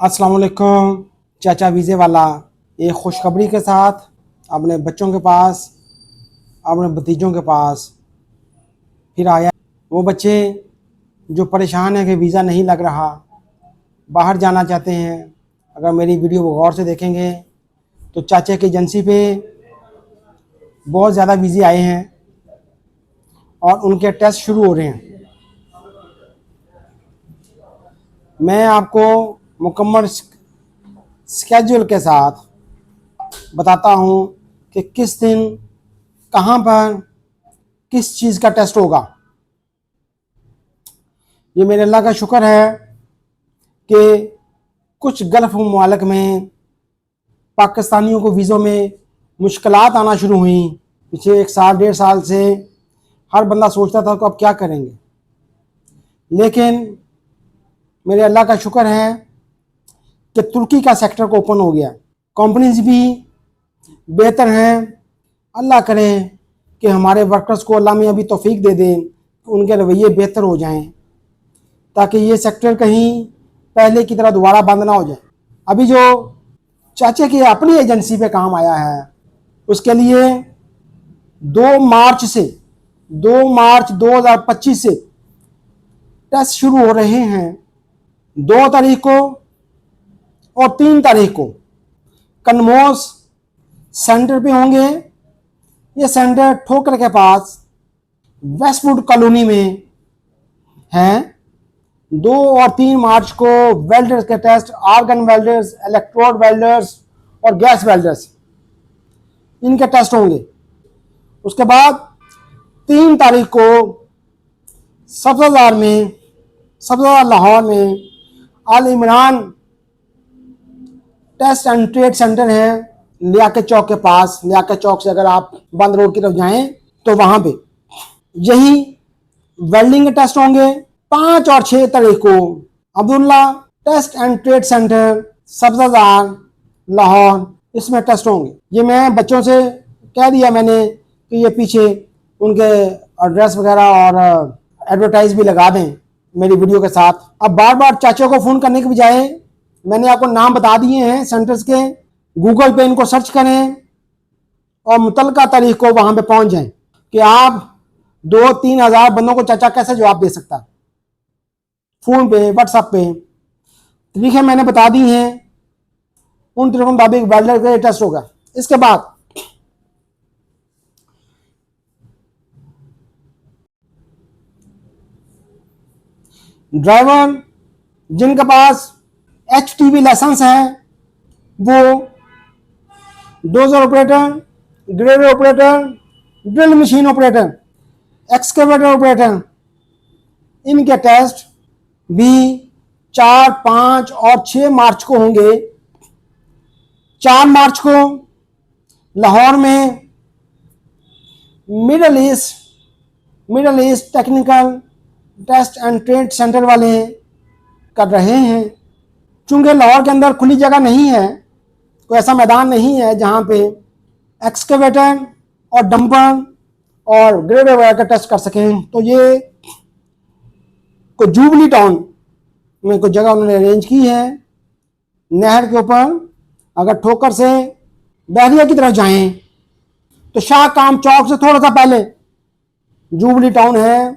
अस्सलाम वालेकुम चाचा वीज़े वाला एक खुशखबरी के साथ अपने बच्चों के पास, अपने भतीजों के पास फिर आया। वो बच्चे जो परेशान हैं कि वीज़ा नहीं लग रहा, बाहर जाना चाहते हैं, अगर मेरी वीडियो को गौर से देखेंगे तो चाचा की एजेंसी पे बहुत ज़्यादा वीज़े आए हैं और उनके टेस्ट शुरू हो रहे हैं। मैं आपको मुकम्मल स्केड्यूल के साथ बताता हूँ कि किस दिन कहाँ पर किस चीज़ का टेस्ट होगा। ये मेरे अल्लाह का शुक्र है कि कुछ गल्फ़ मुमालिक में पाकिस्तानियों को वीज़ों में मुश्किलात आना शुरू हुई। पिछले 1 साल 1.5 साल से हर बंदा सोचता था कि अब क्या करेंगे, लेकिन मेरे अल्लाह का शुक्र है कि तुर्की का सेक्टर को ओपन हो गया। कंपनीज भी बेहतर हैं। अल्लाह करे कि हमारे वर्कर्स को अल्लाह में अभी तौफीक दे दें कि उनके रवैये बेहतर हो जाएं, ताकि ये सेक्टर कहीं पहले की तरह दोबारा बंद ना हो जाए। अभी जो चाचा की अपनी एजेंसी पे काम आया है, उसके लिए 2 मार्च 2025 से टेस्ट शुरू हो रहे हैं। 2 तारीख को और 3 तारीख को कनमोस सेंटर पे होंगे। ये सेंटर ठोकर के पास वेस्टवुड कॉलोनी में हैं। 2 और 3 मार्च को वेल्डर्स के test, argon welders, electrode welders और गैस वेल्डर्स, इनके टेस्ट होंगे। उसके बाद 3 तारीख को सब्ज़ादार लाहौर में Al Imran test and trade centre है, लियाकत चौक के पास। लियाकत चौक से अगर आप बंद रोड की तरफ जाएं तो वहां पे यही वेल्डिंग के टेस्ट होंगे। 5 और 6 तारीख को Abdullah test and trade centre सब्ज़ादार लाहौर, इसमें टेस्ट होंगे। ये मैं बच्चों से कह दिया मैंने कि ये पीछे उनके एड्रेस वगैरह और एडवर्टाइज भी लगा दें मेरी वीडियो के साथ। अब बार बार चाचा को फ़ोन करने के बजाय मैंने आपको नाम बता दिए हैं सेंटर्स के। गूगल पे इनको सर्च करें और मुतलका तारीख को वहां पे पहुंच जाएं कि आप 2-3 हज़ार बंदों को चाचा कैसे जवाब दे सकता है। फ़ोन पे, व्हाट्सएप पे तारीखें मैंने बता दी हैं। उन तरीकों के मुताबिक वेल्डर का टेस्ट होगा। इसके बाद ड्राइवर जिनके पास HTV लाइसेंस है, वो dozer operator, grader operator, drill machine operator, excavator operator, इनके टेस्ट भी 4, 5 और 6 मार्च को होंगे। 4 मार्च को लाहौर में middle east technical test and trade centre वाले कर रहे हैं। चूंकि लाहौर के अंदर खुली जगह नहीं है, कोई ऐसा मैदान नहीं है जहां पे एक्सकेवेटर और डंपर और ग्रेडर वगैरह का टेस्ट कर सकें, तो ये कोई जुबली टाउन में कोई जगह उन्होंने अरेंज की है नहर के ऊपर। अगर ठोकर से बहरिया की तरफ जाएं तो शाह काम चौक से थोड़ा सा पहले जुबली टाउन है,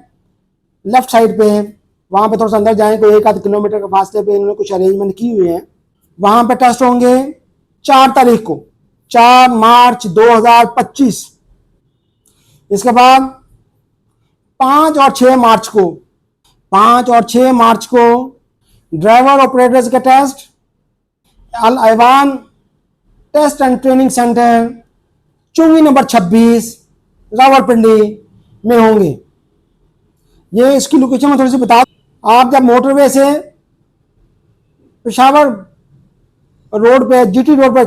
लेफ्ट साइड पे। वहां पे थोड़ा सा अंदर जाएं, कोई 1-8 किलोमीटर के फासले पे इन्होंने कुछ अरेंजमेंट की हुई है। वहां पे टेस्ट होंगे 4 तारीख को, 4 मार्च 2025। इसके बाद 5 और 6 मार्च को ड्राइवर ऑपरेटर्स के test Al Aiwan test and training centre चुंगी नंबर 26 रावलपिंडी में होंगे। ये इसकी लोकेशन में थोड़ी सी बता। आप जब मोटरवे से पेशावर रोड पे, GT रोड पे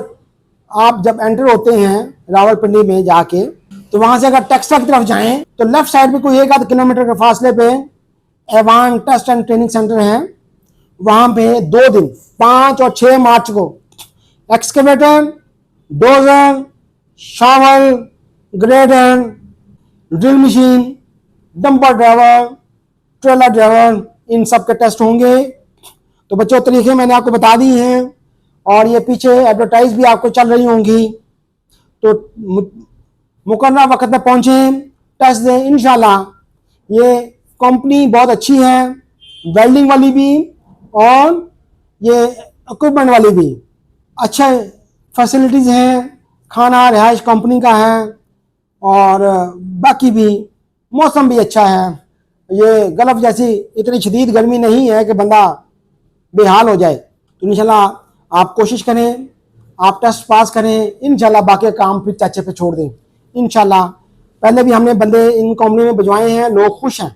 आप जब एंटर होते हैं रावलपिंडी में जाके, तो वहां से अगर टेक्सटा की तरफ जाएं तो लेफ्ट साइड पे कोई 1-8 किलोमीटर के फासले पे एवान टेस्ट एंड ट्रेनिंग सेंटर है। वहां पे 2 दिन 5 और 6 मार्च को excavator, dozer, shovel, grader, drill machine, dumper driver, trailer driver, इन सब के टेस्ट होंगे। तो बच्चों तरीके मैंने आपको बता दी हैं और ये पीछे एडवर्टाइज भी आपको चल रही होंगी। तो मुकर्ररा वक्त में पहुंचे, टेस्ट दें इंशाल्लाह। ये कंपनी बहुत अच्छी है, वेल्डिंग वाली भी और ये इक्विपमेंट वाली भी। अच्छा फैसिलिटीज़ हैं, खाना रिहाइश कंपनी का है और बाकी भी मौसम भी अच्छा है। ये गल्फ जैसी इतनी शदीद गर्मी नहीं है कि बंदा बेहाल हो जाए। तो इंशाल्लाह आप कोशिश करें, आप टेस्ट पास करें, इंशाल्लाह बाकी काम फिर चाचे पे छोड़ दें इंशाल्लाह। पहले भी हमने बंदे इन कंपनी में भिजवाए हैं, लोग खुश हैं।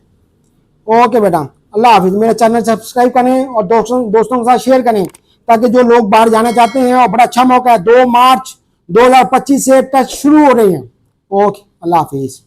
ओके बेटा, अल्लाह हाफिज़। मेरा चैनल सब्सक्राइब करें और दोस्तों के साथ शेयर करें ताकि जो लोग बाहर जाना चाहते हैं, और बड़ा अच्छा मौका है, 2 मार्च 2025 से टेस्ट शुरू हो रहे हैं। ओके, अल्लाह हाफिज़।